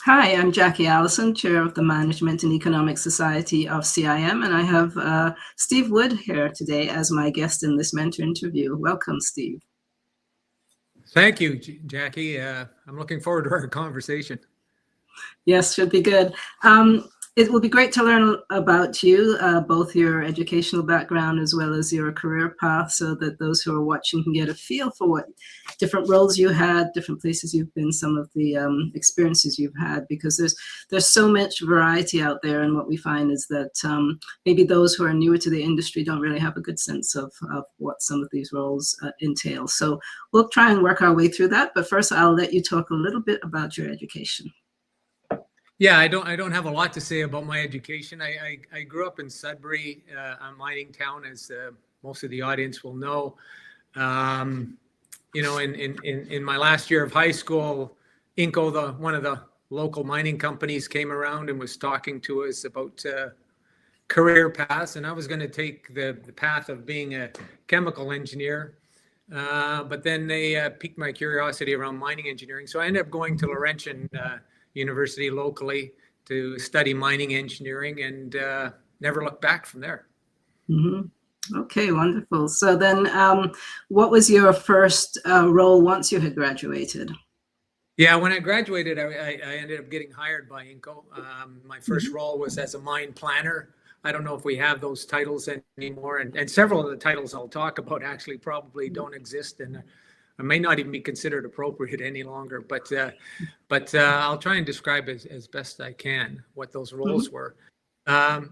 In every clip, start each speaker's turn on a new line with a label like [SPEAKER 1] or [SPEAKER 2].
[SPEAKER 1] Hi, I'm Jackie Allison, Chair of the Management and Economic Society of CIM, and I have Steve Wood here today as my guest in this mentor interview. Welcome, Steve.
[SPEAKER 2] Thank you, Jackie. I'm looking forward to our conversation.
[SPEAKER 1] Yes, should be good. It will be great to learn about you, both your educational background as well as your career path, so that those who are watching can get a feel for what different roles you had, different places you've been, some of the experiences you've had, because there's so much variety out there. And what we find is that maybe those who are newer to the industry don't really have a good sense of what some of these roles entail. So we'll try and work our way through that. But first, I'll let you talk a little bit about your education.
[SPEAKER 2] Yeah, I don't have a lot to say about my education. I grew up in Sudbury, a mining town, as most of the audience will know. You know, in my last year of high school, Inco, one of the local mining companies, came around and was talking to us about career paths, and I was going to take the path of being a chemical engineer. But then they piqued my curiosity around mining engineering, so I ended up going to Laurentian University locally to study mining engineering, and never looked back from there.
[SPEAKER 1] Mm-hmm. Okay, wonderful. So then what was your first role once you had graduated?
[SPEAKER 2] Yeah, when I graduated, I ended up getting hired by Inco. My first role was as a mine planner. I don't know if we have those titles anymore, and several of the titles I'll talk about actually probably don't exist, and I may not even be considered appropriate any longer, but I'll try and describe as best I can what those roles were. The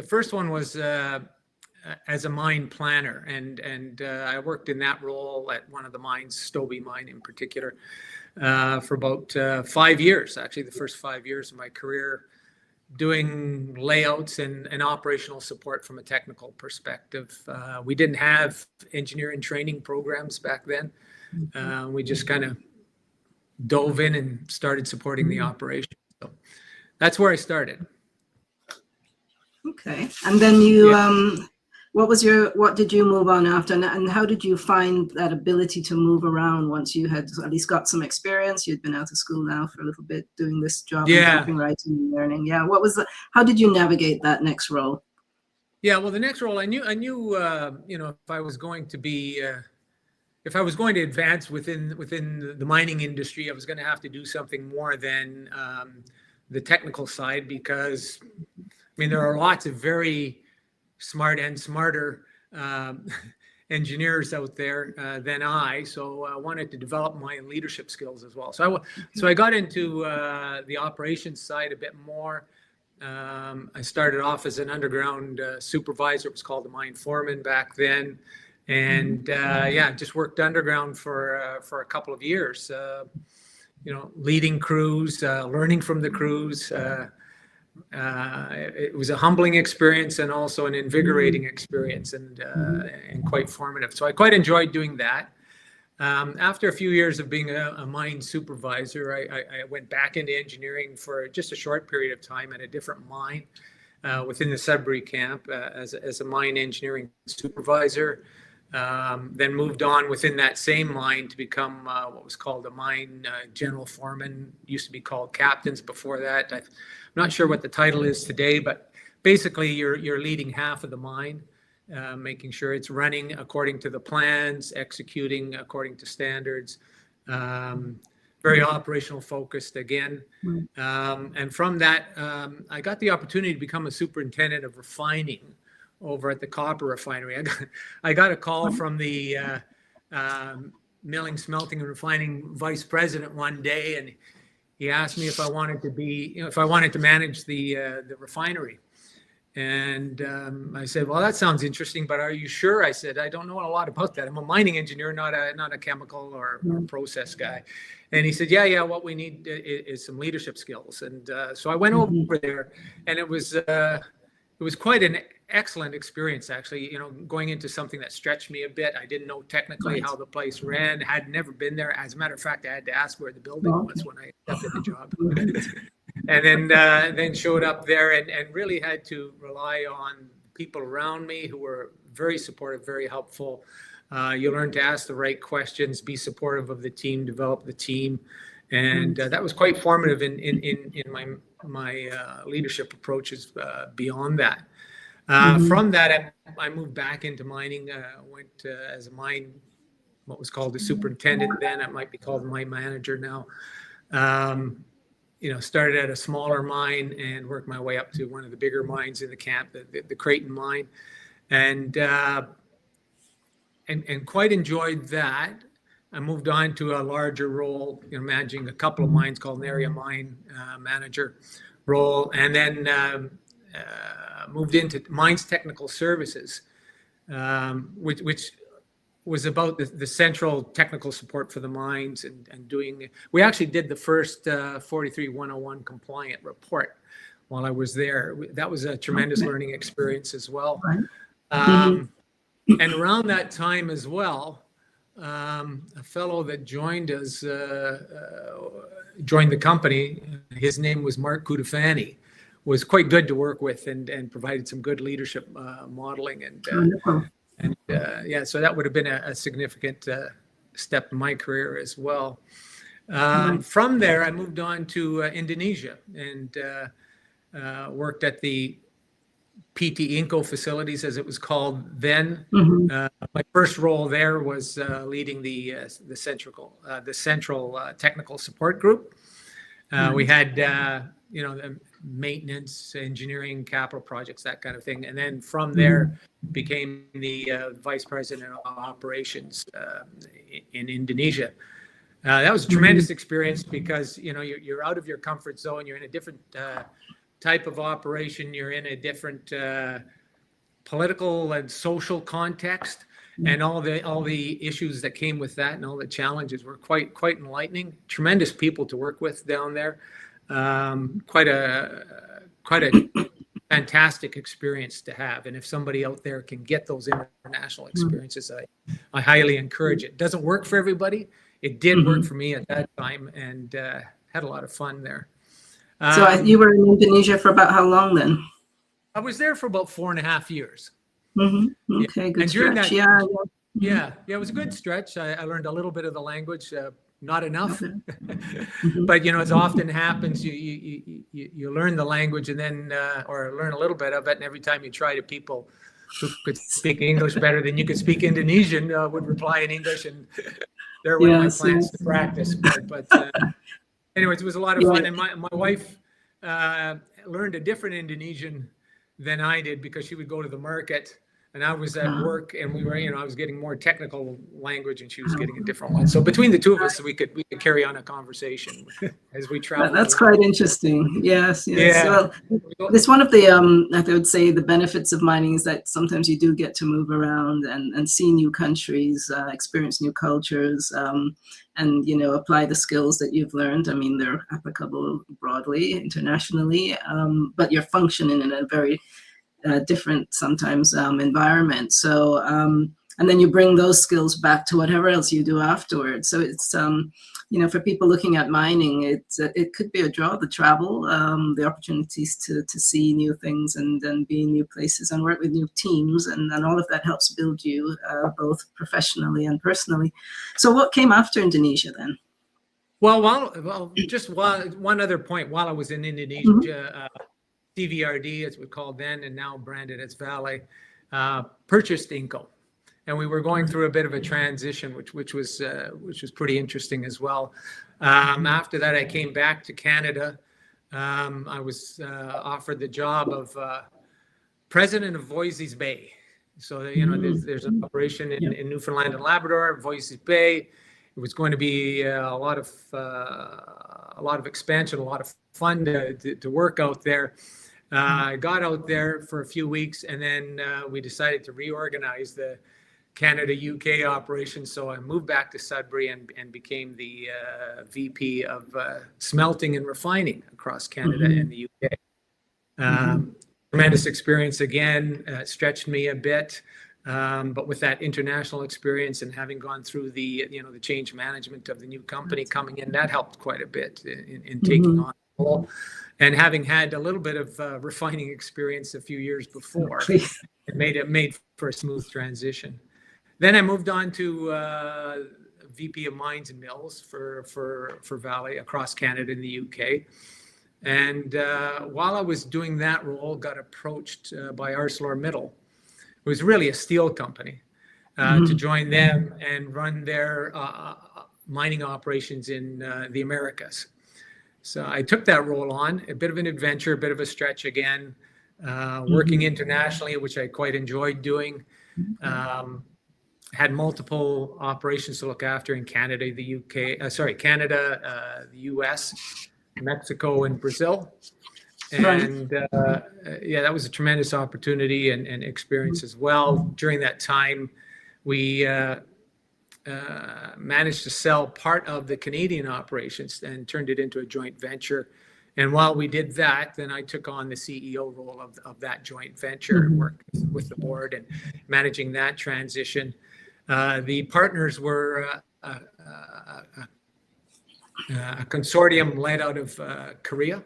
[SPEAKER 2] first one was as a mine planner, and I worked in that role at one of the mines, Stobie Mine in particular, for about 5 years, actually the first 5 years of my career, doing layouts and operational support from a technical perspective. We didn't have engineering training programs back then. We just kind of dove in and started supporting the operation. So that's where I started.
[SPEAKER 1] Okay, and then you, what did you move on after, and how did you find that ability to move around once you had at least got some experience? You'd been out of school now for a little bit doing this job,
[SPEAKER 2] yeah,
[SPEAKER 1] and copywriting and learning. Yeah, how did you navigate that next role?
[SPEAKER 2] Yeah, well, the next role, I knew, you know, if I was going to advance within the mining industry, I was going to have to do something more than the technical side, because I mean, there are lots of very smart and smarter engineers out there than I. So I wanted to develop my leadership skills as well. So I got into the operations side a bit more. I started off as an underground supervisor. It was called a mine foreman back then. And yeah, just worked underground for a couple of years, you know, leading crews, learning from the crews. It was a humbling experience and also an invigorating experience, and quite formative. So I quite enjoyed doing that. After a few years of being a mine supervisor, I went back into engineering for just a short period of time at a different mine within the Sudbury camp as a mine engineering supervisor. Then moved on within that same mine to become what was called a mine general foreman. Used to be called captains before that. I'm not sure what the title is today, but basically you're leading half of the mine, making sure it's running according to the plans, executing according to standards. Very operational focused again. And from that, I got the opportunity to become a superintendent of refining over at the copper refinery. I got a call from the milling, smelting, and refining vice president one day, and he asked me if I wanted to be, you know, if I wanted to manage the refinery. And I said, well, that sounds interesting, but are you sure? I said, I don't know a lot about that. I'm a mining engineer, not a chemical or process guy. And he said, yeah, what we need is some leadership skills. And so I went over there, and it was quite an excellent experience, actually, you know, going into something that stretched me a bit. I didn't know technically how the place ran, had never been there. As a matter of fact, I had to ask where the building was when I accepted the job. And then showed up there and really had to rely on people around me who were very supportive, very helpful. You learn to ask the right questions, be supportive of the team, develop the team. And that was quite formative in my leadership approaches beyond that. From that, I moved back into mining, went as a what was called the superintendent then, it might be called mine manager now. Started at a smaller mine and worked my way up to one of the bigger mines in the camp, the Creighton mine, and quite enjoyed that. I moved on to a larger role, managing a couple of mines, called an area mine manager role, and then moved into mines technical services, which was about the central technical support for the mines and doing. We actually did the first 43-101 compliant report while I was there. That was a tremendous learning experience as well. And around that time as well, a fellow that joined us, joined the company, his name was Mark Kudafani, was quite good to work with and provided some good leadership modeling. So that would have been a significant step in my career as well. From there, I moved on to Indonesia and worked at the PT Inco facilities, as it was called then. My first role there was leading the central technical support group. We had the maintenance, engineering, capital projects, that kind of thing, and then from there became the vice president of operations in Indonesia. That was a tremendous experience because you're out of your comfort zone. You're in a different type of operation. You're in a different political and social context, and all the issues that came with that, and all the challenges were quite enlightening. Tremendous people to work with down there. Quite a fantastic experience to have. And if somebody out there can get those international experiences, I highly encourage it. It doesn't work for everybody. It did work for me at that time, and had a lot of fun there.
[SPEAKER 1] So you were in Indonesia for about how long then?
[SPEAKER 2] I was there for about 4.5 years.
[SPEAKER 1] Okay, good stretch.
[SPEAKER 2] Yeah, it was a good stretch. I learned a little bit of the language, not enough, but as often happens, you learn the language and then, or learn a little bit of it, and every time you try to, people who could speak English better than you could speak Indonesian would reply in English, and there were my plans to practice. But anyways, it was a lot of fun, and my wife learned a different Indonesian than I did because she would go to the market. And I was at work, and we were, I was getting more technical language, and she was getting a different one. So between the two of us, we could carry on a conversation as we travel.
[SPEAKER 1] That's quite interesting. Yes.
[SPEAKER 2] Yeah.
[SPEAKER 1] Well, it's one of the, I would say, the benefits of mining is that sometimes you do get to move around and see new countries, experience new cultures, and apply the skills that you've learned. I mean, they're applicable broadly, internationally, but you're functioning in a very different sometimes environment. So and then you bring those skills back to whatever else you do afterwards. So it's for people looking at mining, it could be a draw, the travel, the opportunities to see new things and then be in new places and work with new teams, and all of that helps build you both professionally and personally. So what came after Indonesia then?
[SPEAKER 2] Well, just one other point. While I was in Indonesia, CVRD, as we called then, and now branded as Vale, purchased Inco, and we were going through a bit of a transition, which was pretty interesting as well. After that, I came back to Canada. I was offered the job of president of Voisey's Bay. So there's an operation in Newfoundland and Labrador, Voisey's Bay. It was going to be a lot of expansion, a lot of fun to work out there. I got out there for a few weeks, and then we decided to reorganize the Canada-UK operation. So I moved back to Sudbury and became the VP of smelting and refining across Canada and the UK. Tremendous experience again, stretched me a bit. But with that international experience and having gone through the change management of the new company coming in, that helped quite a bit in taking on the role. And having had a little bit of refining experience a few years before, it made for a smooth transition. Then I moved on to VP of Mines and Mills for Valley across Canada and the UK. And while I was doing that role, got approached by ArcelorMittal. It was really a steel company, to join them and run their mining operations in the Americas. So I took that role on, a bit of an adventure, a bit of a stretch again, working internationally, which I quite enjoyed doing. Had multiple operations to look after in Canada, the UK, Canada, the US, Mexico, and Brazil. And yeah, that was a tremendous opportunity and experience as well. During that time, we managed to sell part of the Canadian operations and turned it into a joint venture. And while we did that, then I took on the CEO role of that joint venture and worked with the board and managing that transition. The partners were a consortium led out of Korea,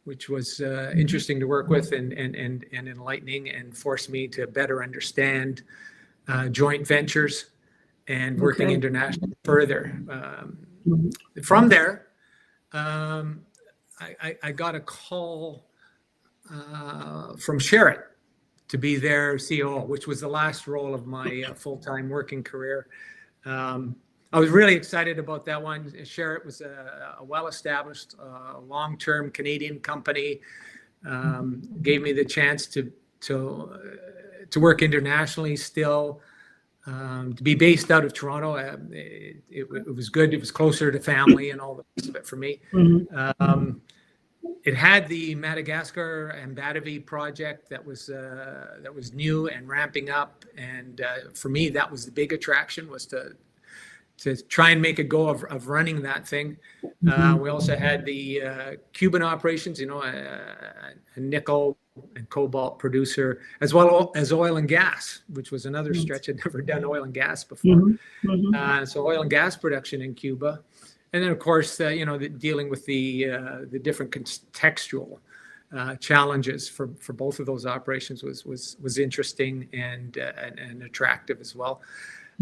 [SPEAKER 2] which was interesting to work with and enlightening, and forced me to better understand joint ventures and working internationally further. From there, I got a call from Sherritt to be their COO, which was the last role of my full-time working career. I was really excited about that one. Sherritt was a well-established, long-term Canadian company. Gave me the chance to work internationally still, to be based out of Toronto. It was good. It was closer to family and all the rest of it for me. It had the Madagascar and Batavi project that was new and ramping up, and for me that was the big attraction, was to try and make a go of running that thing. We also had the Cuban operations, a nickel and cobalt producer, as well as oil and gas, which was another stretch. I'd never done oil and gas before. So oil and gas production in Cuba. And then, of course, dealing with the different contextual challenges for both of those operations was interesting and attractive as well.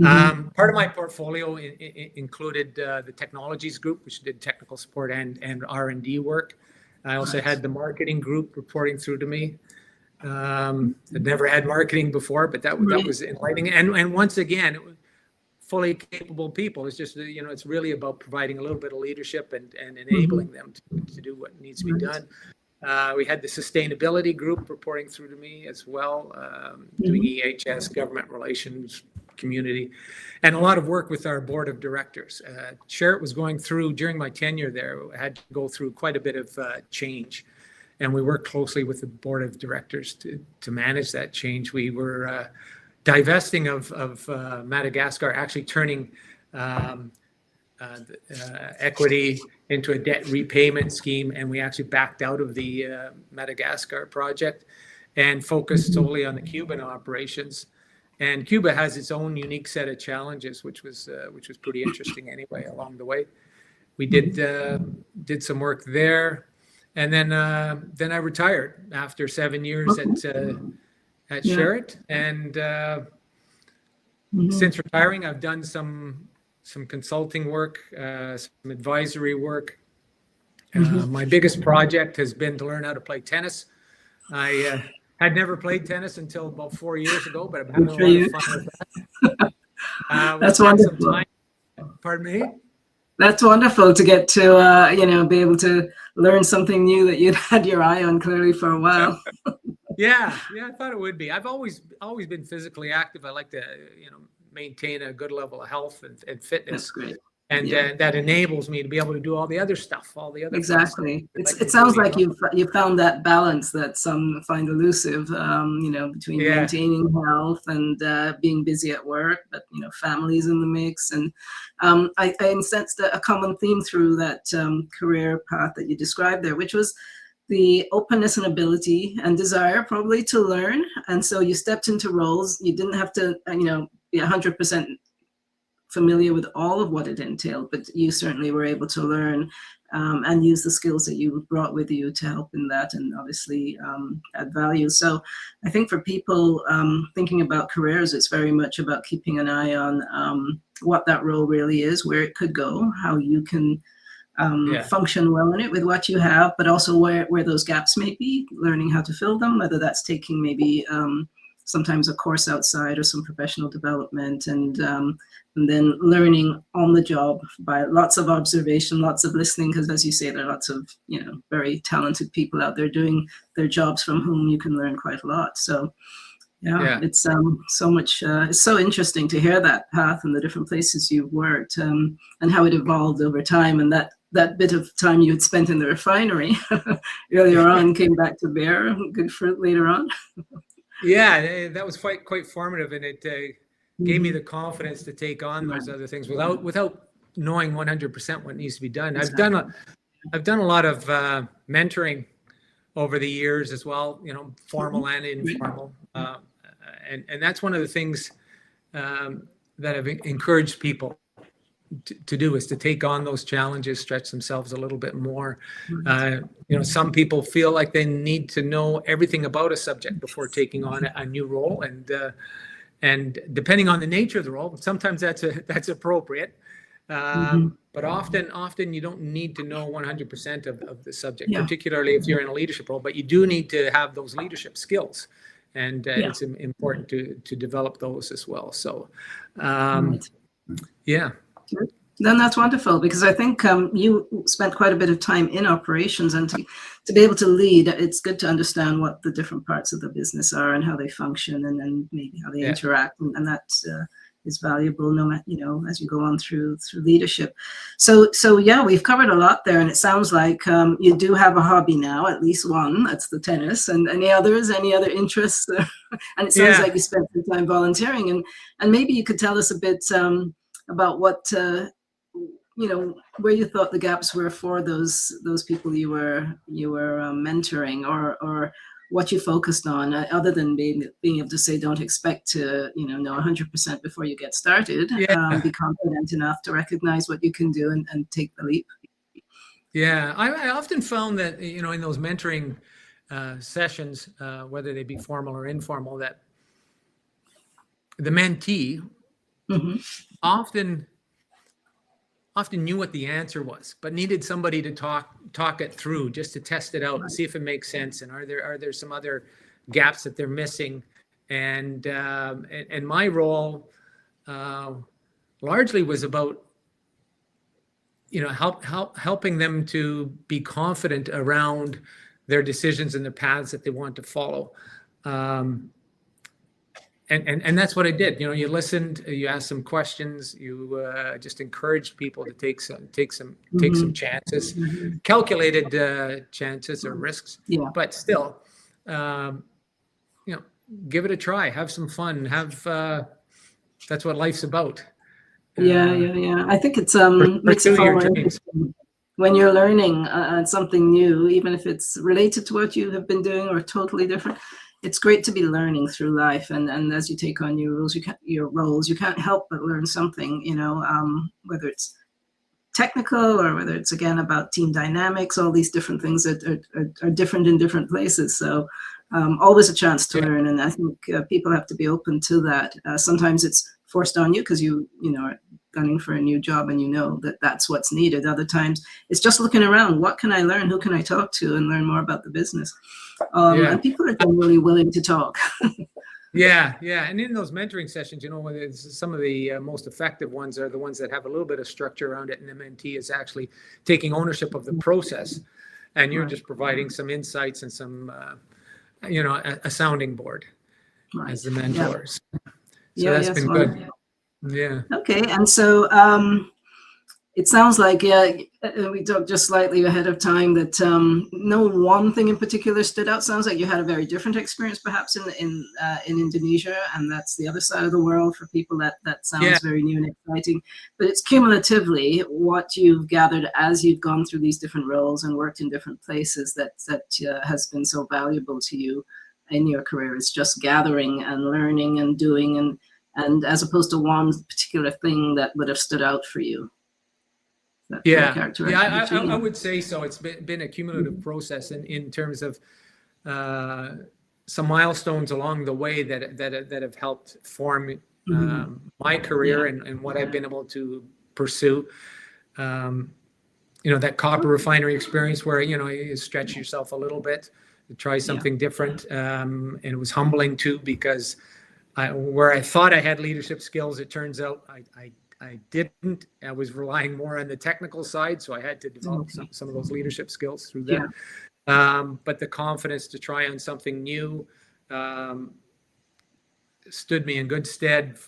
[SPEAKER 2] Part of my portfolio included the technologies group, which did technical support and R&D work. I also had the marketing group reporting through to me. I'd never had marketing before, but that was enlightening. And once again, it was fully capable people. It's just, it's really about providing a little bit of leadership and enabling them to do what needs to be done. We had the sustainability group reporting through to me as well, doing EHS, government relations, community, and a lot of work with our board of directors. Sherritt was going through, during my tenure there, I had to go through quite a bit of change, and we worked closely with the board of directors to manage that change. We were divesting of Madagascar, actually turning equity into a debt repayment scheme, and we actually backed out of the Madagascar project and focused solely on the Cuban operations. And Cuba has its own unique set of challenges, which was pretty interesting anyway along the way. We did some work there, and then I retired after 7 years at Sherritt, and since retiring, I've done some consulting work, some advisory work. My biggest project has been to learn how to play tennis. I had never played tennis until about 4 years ago, but I'm having a lot of fun with that.
[SPEAKER 1] That's wonderful.
[SPEAKER 2] Pardon me?
[SPEAKER 1] That's wonderful to get to, be able to learn something new that you'd had your eye on clearly for a while.
[SPEAKER 2] Yeah, I thought it would be. I've always been physically active. I like to, maintain a good level of health and fitness.
[SPEAKER 1] That's great.
[SPEAKER 2] And that enables me to be able to do all the other stuff,
[SPEAKER 1] Exactly. It sounds like you found that balance that some find elusive, between maintaining health and being busy at work, but families in the mix. And I sensed a common theme through that career path that you described there, which was the openness and ability and desire probably to learn. And so you stepped into roles. You didn't have to, be 100% familiar with all of what it entailed, but you certainly were able to learn and use the skills that you brought with you to help in that, and obviously add value. So I think for people thinking about careers, it's very much about keeping an eye on what that role really is, where it could go, how you can
[SPEAKER 2] Yeah.
[SPEAKER 1] function well in it with what you have, but also where those gaps may be, learning how to fill them, whether that's taking maybe sometimes a course outside or some professional development, and then learning on the job by lots of observation, lots of listening, because as you say, there are lots of, you know, very talented people out there doing their jobs from whom you can learn quite a lot. So yeah. It's so much, it's so interesting to hear that path and the different places you've worked, and how it evolved over time, and that bit of time you had spent in the refinery earlier on came back to bear good fruit later on.
[SPEAKER 2] Yeah, that was quite formative, and it gave me the confidence to take on those other things without knowing 100% what needs to be done. Exactly. I've done a lot of mentoring over the years as well, you know, formal and informal, and that's one of the things that I've encouraged people to do, is to take on those challenges, stretch themselves a little bit more. You know, some people feel like they need to know everything about a subject before taking on a new role, and depending on the nature of the role, sometimes that's appropriate. But often you don't need to know 100% of the subject, particularly if you're in a leadership role, but you do need to have those leadership skills, and it's important to develop those as well. So, yeah.
[SPEAKER 1] Then that's wonderful, because I think you spent quite a bit of time in operations, and to be able to lead, it's good to understand what the different parts of the business are and how they function, and then maybe how they interact, and that is valuable, no matter, you know, as you go on through leadership. So yeah, we've covered a lot there, and it sounds like you do have a hobby now, at least one. That's the tennis. And any other interests? And it sounds like you spent some time volunteering, and maybe you could tell us a bit about what you know, where you thought the gaps were for those people you were mentoring, or what you focused on, other than being able to say, don't expect to, you know 100% before you get started. Be confident enough to recognize what you can do and take the leap.
[SPEAKER 2] Yeah, I often found that, you know, in those mentoring sessions, whether they be formal or informal, that the mentee often knew what the answer was, but needed somebody to talk it through, just to test it out and see if it makes sense, and are there some other gaps that they're missing. And my role largely was about, you know, helping them to be confident around their decisions and the paths that they want to follow. And that's what I did. You know, you listened, you asked some questions, you just encouraged people to take some chances, calculated chances or risks. But still, you know, give it a try, have some fun, that's what life's about.
[SPEAKER 1] I think it's makes it far more interesting when you're learning something new, even if it's related to what you have been doing or totally different. It's great to be learning through life, and as you take on your roles, you can't help but learn something, you know, whether it's technical or whether it's, again, about team dynamics, all these different things that are different in different places. So always a chance to learn, and I think people have to be open to that. Sometimes it's forced on you because you know, are gunning for a new job and you know that that's what's needed. Other times it's just looking around. What can I learn? Who can I talk to and learn more about the business? And people are generally willing to talk.
[SPEAKER 2] Yeah. And in those mentoring sessions, you know, some of the most effective ones are the ones that have a little bit of structure around it, and the mentee is actually taking ownership of the process, and you're just providing some insights and some, you know, a sounding board as the mentors. So that's been good. Yeah.
[SPEAKER 1] Okay, and so it sounds like, we talked just slightly ahead of time that no one thing in particular stood out. Sounds like you had a very different experience perhaps in Indonesia, and that's the other side of the world for people. That sounds very new and exciting. But it's cumulatively what you've gathered as you've gone through these different roles and worked in different places that has been so valuable to you in your career. It's just gathering and learning and doing, and as opposed to one particular thing that would have stood out for you.
[SPEAKER 2] I would say so. It's been a cumulative process in terms of some milestones along the way that have helped form my career and what I've been able to pursue. That copper refinery experience where, you stretch yourself a little bit to try something different. And it was humbling too, because where I thought I had leadership skills, it turns out I didn't. I was relying more on the technical side, so I had to develop some of those leadership skills through that. But the confidence to try on something new stood me in good stead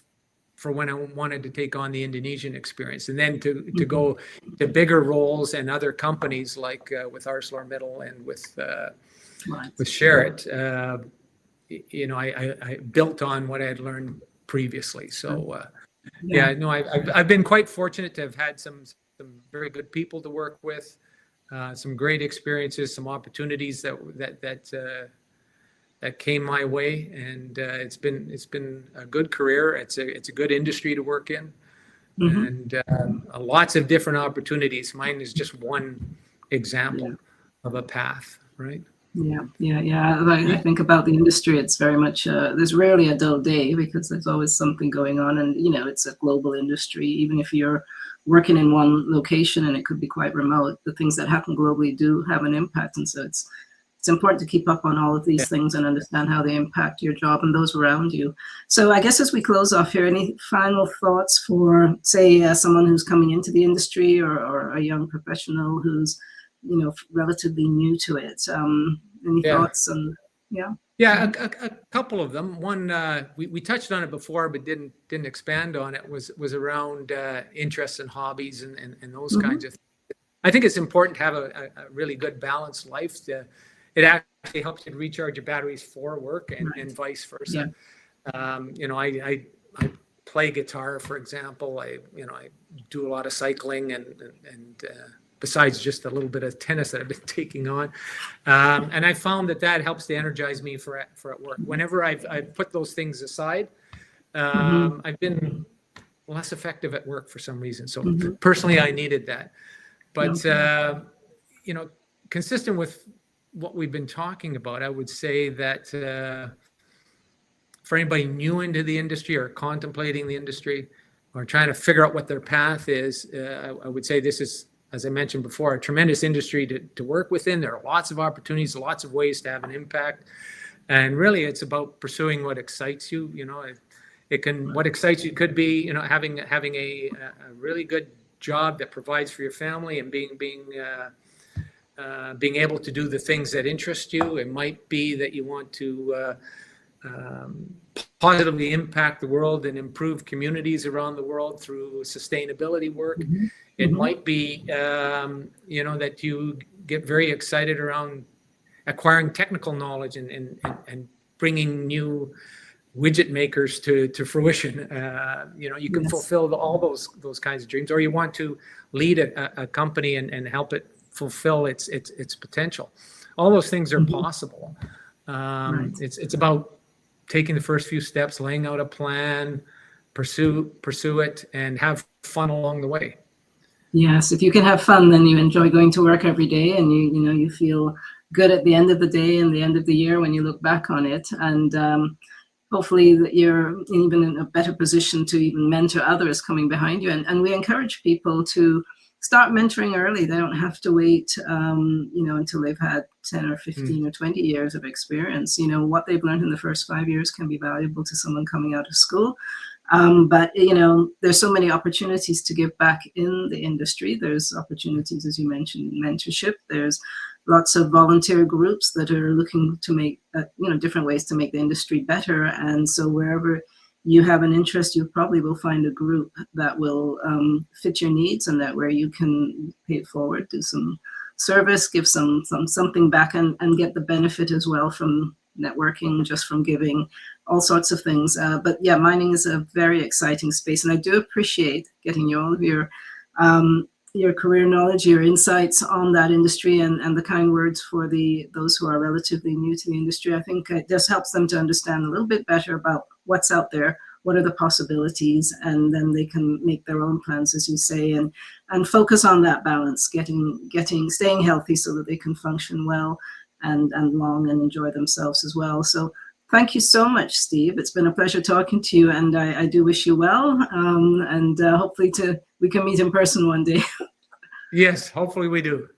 [SPEAKER 2] for when I wanted to take on the Indonesian experience, and then to go to bigger roles and other companies like with ArcelorMittal and with Sherritt. I built on what I had learned previously. So I've been quite fortunate to have had some very good people to work with, some great experiences, some opportunities that came my way, and it's been a good career. It's a good industry to work in, and lots of different opportunities. Mine is just one example of a path, right?
[SPEAKER 1] I think about the industry, it's very much there's rarely a dull day, because there's always something going on, and it's a global industry. Even if you're working in one location and it could be quite remote, the things that happen globally do have an impact, and so it's important to keep up on all of these things and understand how they impact your job and those around you. So I guess as we close off here, any final thoughts for, say, someone who's coming into the industry, or a young professional who's relatively new to it? Any thoughts? And
[SPEAKER 2] a couple of them. One, we touched on it before, but didn't expand on it. Was around interests and hobbies and those kinds of things. I think it's important to have a really good balanced life. It actually helps you recharge your batteries for work and vice versa. I play guitar, for example. I do a lot of cycling and besides just a little bit of tennis that I've been taking on. And I found that helps to energize me for at work. Whenever I've put those things aside, I've been less effective at work for some reason. So personally, I needed that. But, consistent with what we've been talking about, I would say that for anybody new into the industry or contemplating the industry or trying to figure out what their path is, I would say this is, as I mentioned before, a tremendous industry to work within. There are lots of opportunities, lots of ways to have an impact. And really, it's about pursuing what excites you. What excites you could be, having a really good job that provides for your family and being able to do the things that interest you. It might be that you want to positively impact the world and improve communities around the world through sustainability work. It might be, that you get very excited around acquiring technical knowledge and bringing new widget makers to fruition. You can fulfill all those kinds of dreams, or you want to lead a company and help it fulfill its potential. All those things are possible. It's about taking the first few steps, laying out a plan, pursue it, and have fun along the way.
[SPEAKER 1] Yes, if you can have fun, then you enjoy going to work every day, and you feel good at the end of the day and the end of the year when you look back on it. And hopefully that you're even in a better position to even mentor others coming behind you. And we encourage people to start mentoring early. They don't have to wait, until they've had 10 or 15 or 20 years of experience. What they've learned in the first 5 years can be valuable to someone coming out of school. But there's so many opportunities to give back in the industry. There's opportunities, as you mentioned, mentorship. There's lots of volunteer groups that are looking to make, different ways to make the industry better. And so wherever you have an interest, you probably will find a group that will fit your needs, and that where you can pay it forward, do some service, give something back, and get the benefit as well from networking, just from giving, all sorts of things. But yeah, mining is a very exciting space, and I do appreciate getting all of your career knowledge, your insights on that industry, and the kind words for those who are relatively new to the industry. I think it just helps them to understand a little bit better about what's out there, what are the possibilities, and then they can make their own plans, as you say, and focus on that balance, staying healthy so that they can function well and long and enjoy themselves as well. So Thank you so much, Steve. It's been a pleasure talking to you, and I do wish you well, and hopefully we can meet in person one day.
[SPEAKER 2] Yes, hopefully we do.